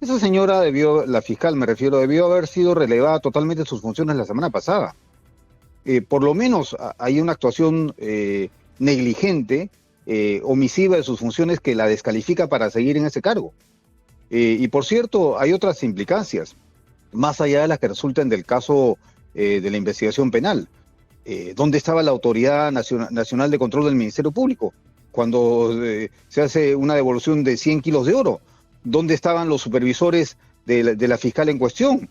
Esa señora debió, la fiscal me refiero, debió haber sido relevada totalmente de sus funciones la semana pasada. Por lo menos hay una actuación negligente, omisiva de sus funciones que la descalifica para seguir en ese cargo. Y por cierto, hay otras implicancias, más allá de las que resulten del caso de la investigación penal. ¿Dónde estaba la Autoridad Nacional de Control del Ministerio Público cuando se hace una devolución de 100 kilos de oro? ¿Dónde estaban los supervisores de la fiscal en cuestión?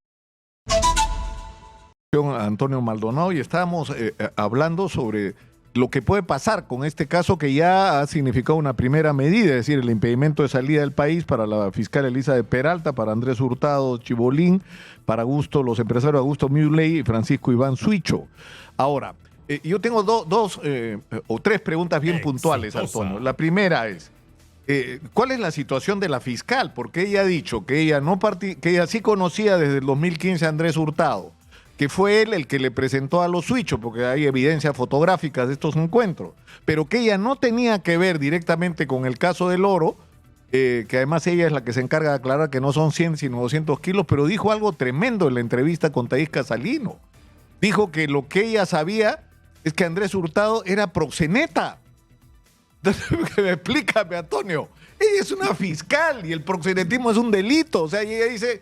Antonio Maldonado, y estábamos hablando sobre lo que puede pasar con este caso que ya ha significado una primera medida, es decir, el impedimento de salida del país para la fiscal Elisa de Peralta, para Andrés Hurtado Chibolín, para los empresarios Augusto Muley y Francisco Iván Suicho. Ahora, yo tengo dos o tres preguntas bien puntuales, Antonio. La primera es, ¿cuál es la situación de la fiscal? Porque ella ha dicho que que ella sí conocía desde el 2015 a Andrés Hurtado, que fue él el que le presentó a los Suichos, porque hay evidencias fotográficas de estos encuentros, pero que ella no tenía que ver directamente con el caso del oro, que además ella es la que se encarga de aclarar que no son 100 sino 200 kilos, pero dijo algo tremendo en la entrevista con Thaís Casalino. Dijo que lo que ella sabía es que Andrés Hurtado era proxeneta. Explícame, Antonio. Ella es una fiscal y el proxenetismo es un delito. O sea, ella dice,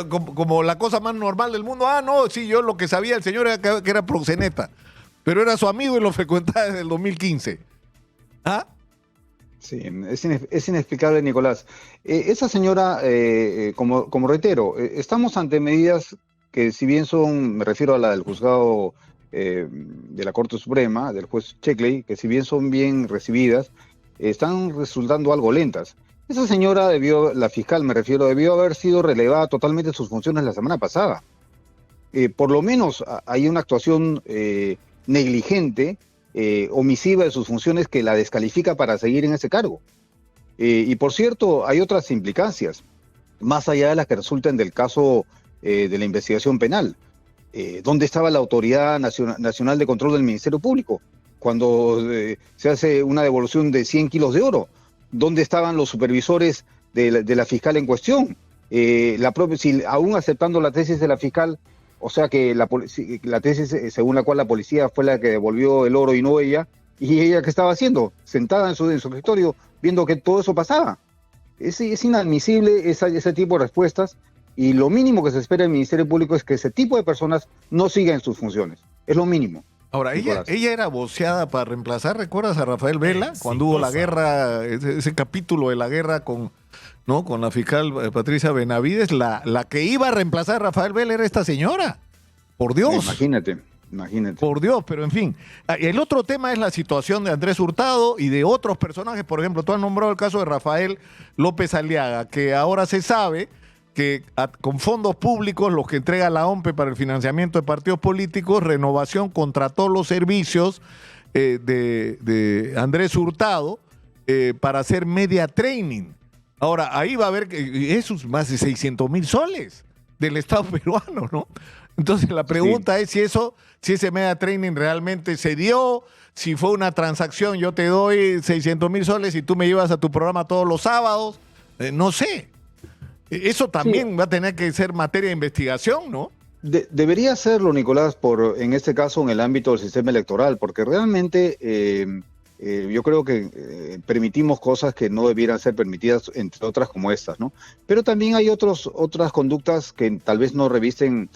como la cosa más normal del mundo, no, sí, yo lo que sabía el señor era que era proxeneta, pero era su amigo y lo frecuentaba desde el 2015. ¿Ah? Sí, es inexplicable, Nicolás. Esa señora, como reitero, estamos ante medidas que si bien son, me refiero a la del juzgado de la Corte Suprema, del juez Checkley, que si bien son bien recibidas, están resultando algo lentas. Esa señora la fiscal me refiero, debió haber sido relevada totalmente de sus funciones la semana pasada. Por lo menos hay una actuación negligente, omisiva de sus funciones que la descalifica para seguir en ese cargo. Y por cierto, hay otras implicancias, más allá de las que resulten del caso de la investigación penal. ¿Dónde estaba la Autoridad Nacional de Control del Ministerio Público cuando se hace una devolución de 100 kilos de oro? ¿Dónde estaban los supervisores de la fiscal en cuestión? Si, aún aceptando la tesis de la fiscal, o sea que la tesis según la cual la policía fue la que devolvió el oro y no ella, ¿y ella qué estaba haciendo? Sentada en su escritorio viendo que todo eso pasaba. Es inadmisible ese tipo de respuestas, y lo mínimo que se espera del Ministerio Público es que ese tipo de personas no sigan sus funciones. Es lo mínimo. Ahora, ella era voceada para reemplazar, ¿recuerdas a Rafael Vela? Cuando hubo la guerra, ese capítulo de la guerra con la fiscal Patricia Benavides, la que iba a reemplazar a Rafael Vela era esta señora. Por Dios. Imagínate. Por Dios, pero en fin. El otro tema es la situación de Andrés Hurtado y de otros personajes. Por ejemplo, tú has nombrado el caso de Rafael López Aliaga, que ahora se sabe que con fondos públicos, los que entrega la OMPE para el financiamiento de partidos políticos, Renovación contrató los servicios de Andrés Hurtado para hacer media training. Ahora, ahí va a haber esos más de 600,000 soles del Estado peruano, ¿no? Entonces la pregunta es si ese media training realmente se dio, si fue una transacción, yo te doy 600,000 soles y tú me llevas a tu programa todos los sábados, no sé. Eso también va a tener que ser materia de investigación, ¿no? Debería serlo, Nicolás, en este caso en el ámbito del sistema electoral, porque realmente yo creo que permitimos cosas que no debieran ser permitidas, entre otras como estas, ¿no? Pero también hay otras conductas que tal vez no revisten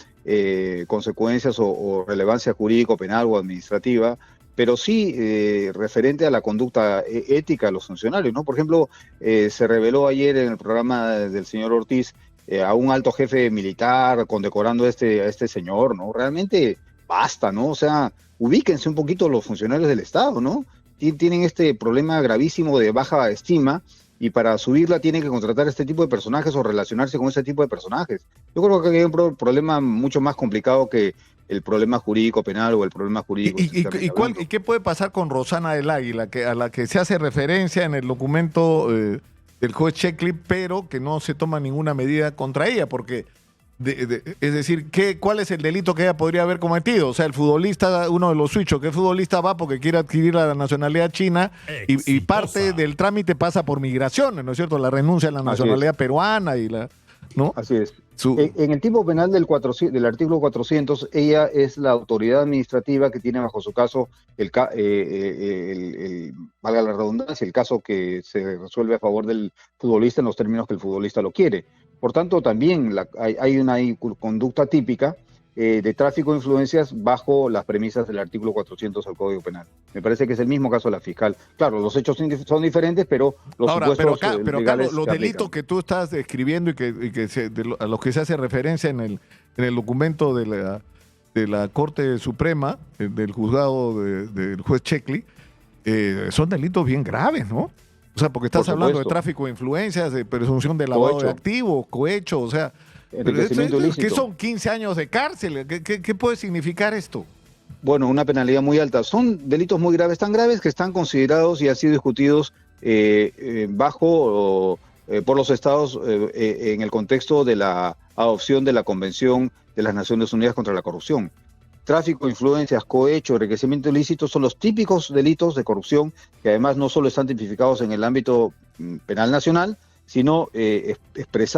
consecuencias o relevancia jurídico, penal o administrativa, pero sí referente a la conducta ética de los funcionarios, ¿no? Por ejemplo, se reveló ayer en el programa del señor Ortiz a un alto jefe militar condecorando a este señor, ¿no? Realmente basta, ¿no? O sea, ubíquense un poquito los funcionarios del Estado, ¿no? Tienen este problema gravísimo de baja estima, y para subirla tienen que contratar este tipo de personajes o relacionarse con ese tipo de personajes. Yo creo que hay un problema mucho más complicado que el problema jurídico penal o el problema jurídico. ¿Y qué puede pasar con Rosana del Águila, a la que se hace referencia en el documento del juez Checkley, pero que no se toma ninguna medida contra ella? Porque, es decir, ¿cuál es el delito que ella podría haber cometido? O sea, el futbolista, uno de los suichos, que el futbolista va porque quiere adquirir la nacionalidad china y parte del trámite pasa por migraciones, ¿no es cierto? La renuncia a la nacionalidad peruana y ¿no? Así es. En el tipo penal del artículo 400, ella es la autoridad administrativa que tiene bajo su caso valga la redundancia, el caso que se resuelve a favor del futbolista en los términos que el futbolista lo quiere. Por tanto, también hay una conducta típica de tráfico de influencias bajo las premisas del artículo 400 del Código Penal. Me parece que es el mismo caso de la fiscal. Claro, los hechos son diferentes, pero los supuestos pero legales los delitos que tú estás describiendo a los que se hace referencia en el documento de la Corte Suprema, del juzgado del juez Checli, son delitos bien graves, ¿no? O sea, porque estás hablando de tráfico de influencias, de presunción de lavado de activos, cohecho, o sea... Enriquecimiento ilícito. ¿Qué son 15 años de cárcel? ¿Qué puede significar esto? Bueno, una penalidad muy alta. Son delitos muy graves, tan graves que están considerados y han sido discutidos por los estados en el contexto de la adopción de la Convención de las Naciones Unidas contra la Corrupción. Tráfico, influencias, cohecho, enriquecimiento ilícito son los típicos delitos de corrupción que además no solo están tipificados en el ámbito penal nacional, sino expresados